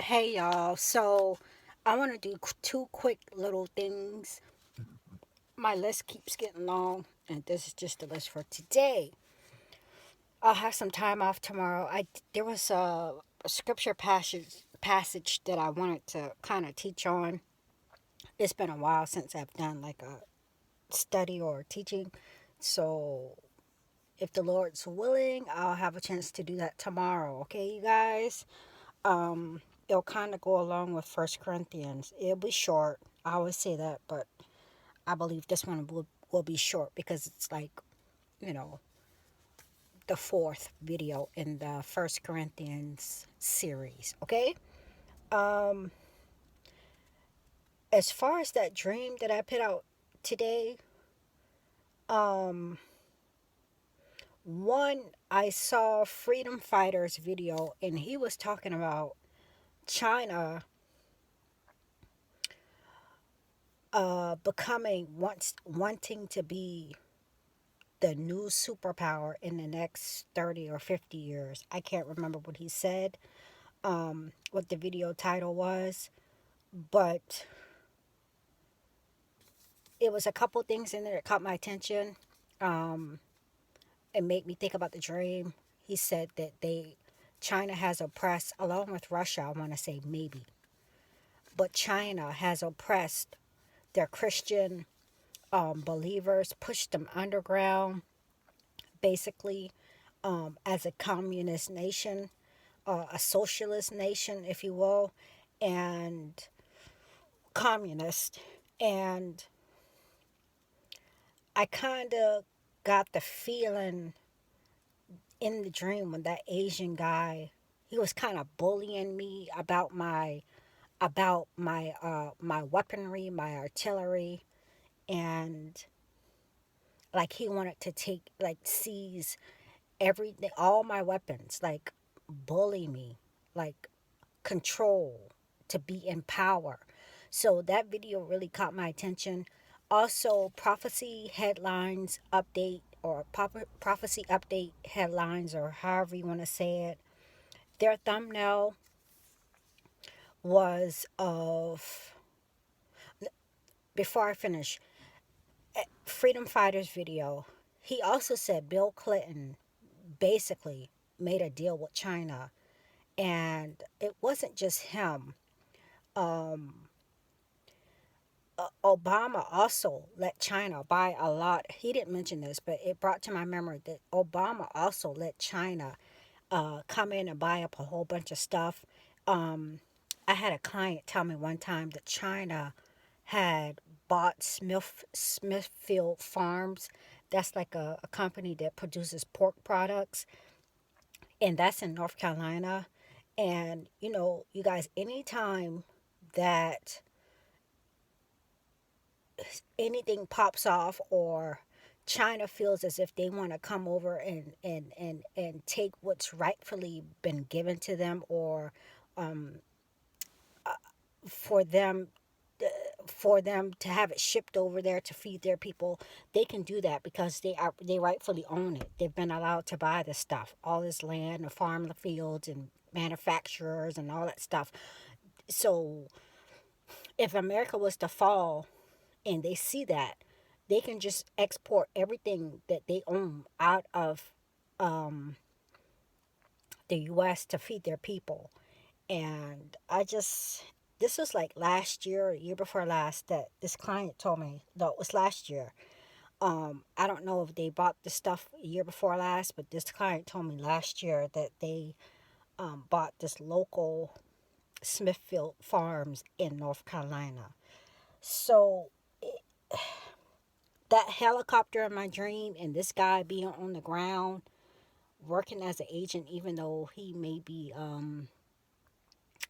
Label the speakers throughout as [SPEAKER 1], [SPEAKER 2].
[SPEAKER 1] Hey y'all, so I want to do two quick little things. My list keeps getting long, and this is just the list for today. I'll have some time off tomorrow. There was a scripture passage that I wanted to kind of teach on. It's been a while since I've done like a study or teaching, so if the Lord's willing, I'll have a chance to do that tomorrow. Okay, you guys. It'll kind of go along with First Corinthians. It'll be short. I always say that, but I believe this one will be short because it's like, you know, the fourth video in the First Corinthians series. Okay. Um, as far as that dream that I put out today, um, one I saw Freedom Fighters video and he was talking about China becoming wanting to be the new superpower in the next 30 or 50 years. I can't remember what he said, what the video title was, but it was a couple things in there that caught my attention. Um, it made me think about the dream. He said that China has oppressed, along with Russia, I want to say maybe, but China has oppressed their Christian believers, pushed them underground, basically, as a communist nation, a socialist nation, if you will, and communist. And I kind of got the feeling in the dream when that Asian guy, he was kind of bullying me about my weaponry, my artillery, and like he wanted to take, like, seize everything, all my weapons, like bully me, like control, to be in power. So that video really caught my attention. Also, prophecy headlines update, or prophecy update headlines, or however you want to say it. Their thumbnail was of, before I finish, Freedom Fighters video. He also said Bill Clinton basically made a deal with China, and it wasn't just him. Um, Obama also let China buy a lot. He didn't mention this, but it brought to my memory that Obama also let China come in and buy up a whole bunch of stuff. Um, I had a client tell me one time that China had bought Smithfield Farms. That's like a company that produces pork products, and that's in North Carolina. And you guys, anytime that anything pops off, or China feels as if they want to come over and take what's rightfully been given to them, or um, for them for them to have it shipped over there to feed their people, they can do that because they rightfully own it. They've been allowed to buy this stuff, all this land, the farm, the fields, and manufacturers and all that stuff. So if America was to fall and they see that, they can just export everything that they own out of um, the U.S. to feed their people. And this was like last year, or year before last, that this client told me. No, it was last year. I don't know if they bought the stuff a year before last, but this client told me last year that they bought this local Smithfield Farms in North Carolina. So that helicopter in my dream, and this guy being on the ground working as an agent, even though he may be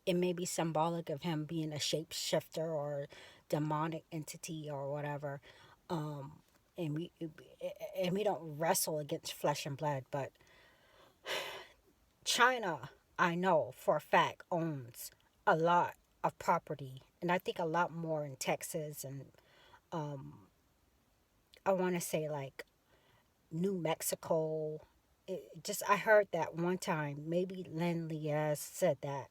[SPEAKER 1] it may be symbolic of him being a shapeshifter or demonic entity or whatever. um and we don't wrestle against flesh and blood, but China, I know for a fact, owns a lot of property, and I think a lot more in Texas, and um I want to say like New Mexico. I heard that one time, maybe Lynn Liaz said that.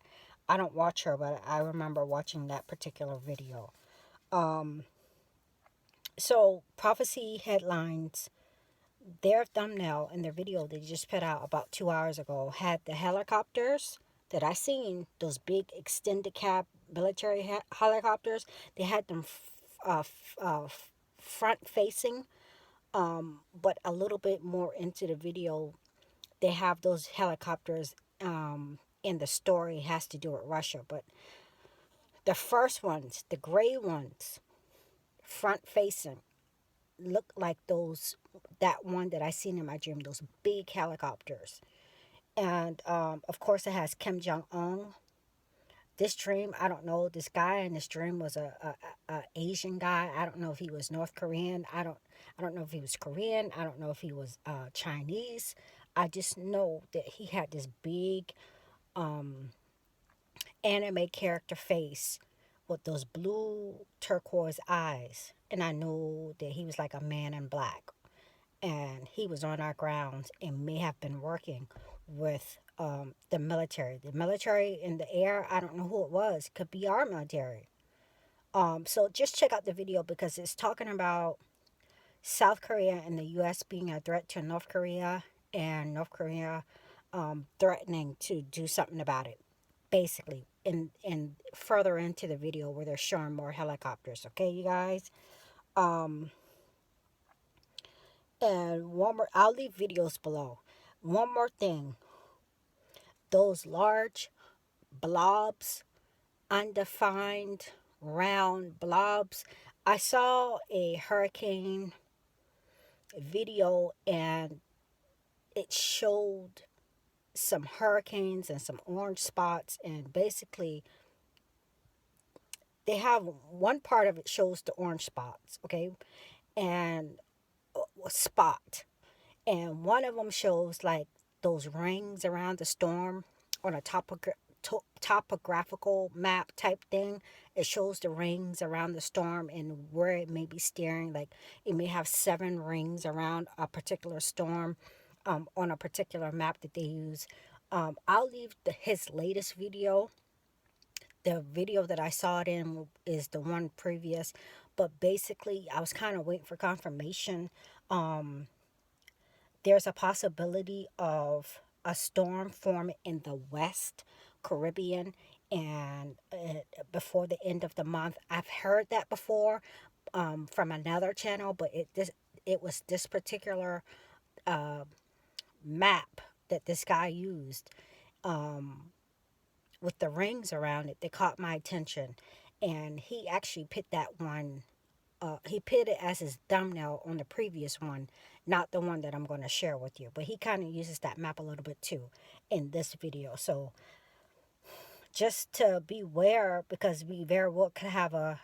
[SPEAKER 1] I don't watch her, but I remember watching that particular video. Um, so prophecy headlines, their thumbnail in their video they just put out about 2 hours ago had the helicopters that I seen, those big extended cab military helicopters. They had them front facing, but a little bit more into the video, they have those helicopters. In the story has to do with Russia, but the first ones, the gray ones, front facing, look like those, that one that I seen in my dream, those big helicopters. And of course, it has Kim Jong Un. This dream, I don't know. This guy in this dream was a Asian guy. I don't know if he was North Korean. I don't know if he was Korean. I don't know if he was Chinese. I just know that he had this big um, anime character face with those blue turquoise eyes, and I knew that he was like a man in black, and he was on our grounds and may have been working with the military. The military in the air, I don't know who it was. Could be our military. So just check out the video because it's talking about South Korea and the U.S. being a threat to North Korea, and North Korea threatening to do something about it. Basically, and further into the video where they're showing more helicopters. Okay, you guys. Um, And one more, I'll leave videos below. One more thing, those large blobs, undefined round blobs. I saw a hurricane video and it showed some hurricanes and some orange spots, and basically they have one part of it shows the orange spots, okay, and a spot, and one of them shows like those rings around the storm on a topographical map type thing. It shows the rings around the storm and where it may be steering. Like it may have 7 rings around a particular storm, on a particular map that they use. I'll leave his latest video. The video that I saw it in is the one previous, but basically I was kind of waiting for confirmation. Um, there's a possibility of a storm forming in the West Caribbean, and before the end of the month. I've heard that before from another channel, but it was this particular uh, map that this guy used, um, with the rings around it that caught my attention, and he actually put that one. He put it as his thumbnail on the previous one, not the one that I'm going to share with you. But he kind of uses that map a little bit too in this video. So just to beware, because we very well could have a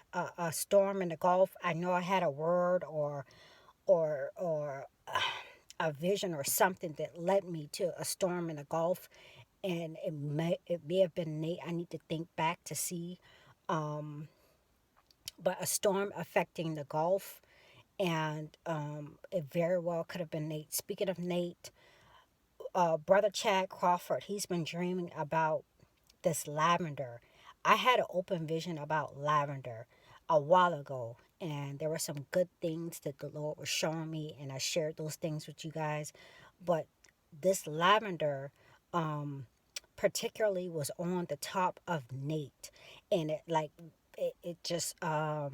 [SPEAKER 1] storm in the Gulf. I know I had a word or a vision or something that led me to a storm in the Gulf, and it may have been Nate. I need to think back to see, um, but a storm affecting the Gulf, and it very well could have been Nate. Speaking of Nate, brother Chad Crawford, he's been dreaming about this lavender. I had an open vision about lavender a while ago, and there were some good things that the Lord was showing me, and I shared those things with you guys. But this lavender, um, particularly, was on the top of Nate, and it just I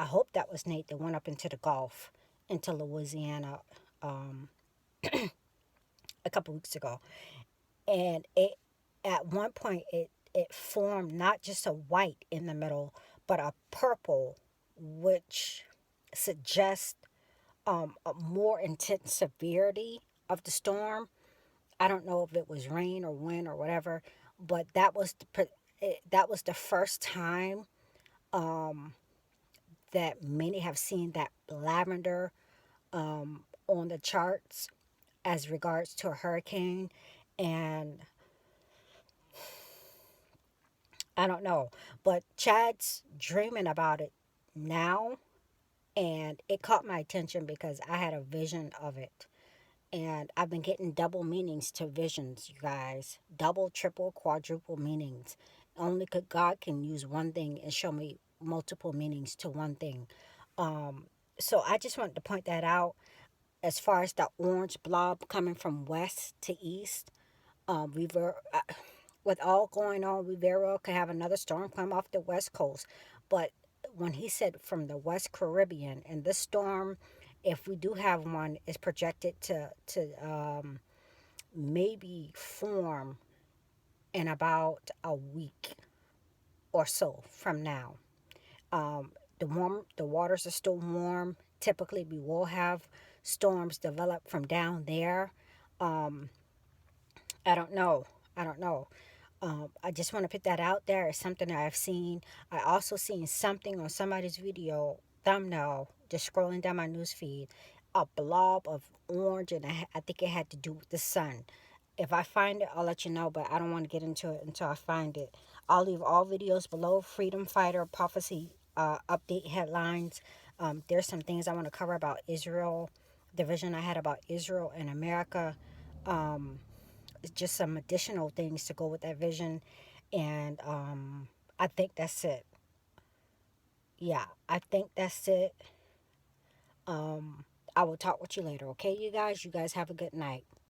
[SPEAKER 1] hope that was Nate that went up into the Gulf, into Louisiana, um, a couple weeks ago, and it at one point it formed not just a white in the middle, but a purple, which suggests a more intense severity of the storm. I don't know if it was rain or wind or whatever, but that was the first time um, that many have seen that lavender on the charts as regards to a hurricane. And I don't know, but Chad's dreaming about it now, and it caught my attention because I had a vision of it. And I've been getting double meanings to visions, you guys. Double, triple, quadruple meanings. Only God can use one thing and show me multiple meanings to one thing. Um, so I just wanted to point that out. As far as the orange blob coming from west to east, we were with all going on, we very well could have another storm come off the west coast. But when he said from the West Caribbean, and this storm, if we do have one, is projected to maybe form in about a week or so from now. The waters are still warm. Typically, we will have storms develop from down there. Um, I don't know. I don't know. I just want to put that out there. It's something that I've seen. I also seen something on somebody's video thumbnail, just scrolling down my news feed, a blob of orange, and I think it had to do with the sun. If I find it, I'll let you know, but I don't want to get into it until I find it. I'll leave all videos below. Freedom Fighter Prophecy update headlines. There's some things I want to cover about Israel, the vision I had about Israel and America. Um, just some additional things to go with that vision. And I think that's it. Yeah, I think that's it. Um, I will talk with you later, okay, you guys? You guys have a good night.